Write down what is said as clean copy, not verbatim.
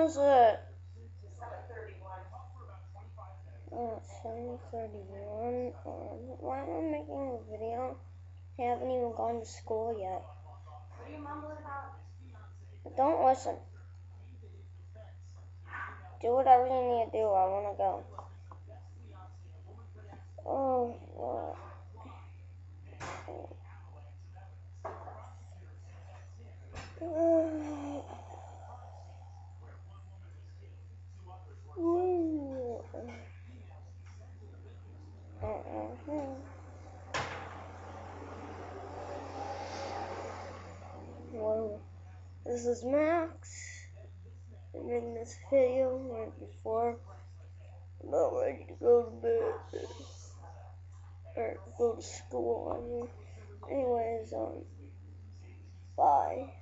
is it? 7:31. Why am I making a video? I haven't even gone to school yet. What are you mumbling about? Don't listen. Do whatever you need to do. I want to go. Oh, God. Well, this is Max. I'm in this video right before I'm about ready to go to bed. Or go to school, I mean. Anyways, bye.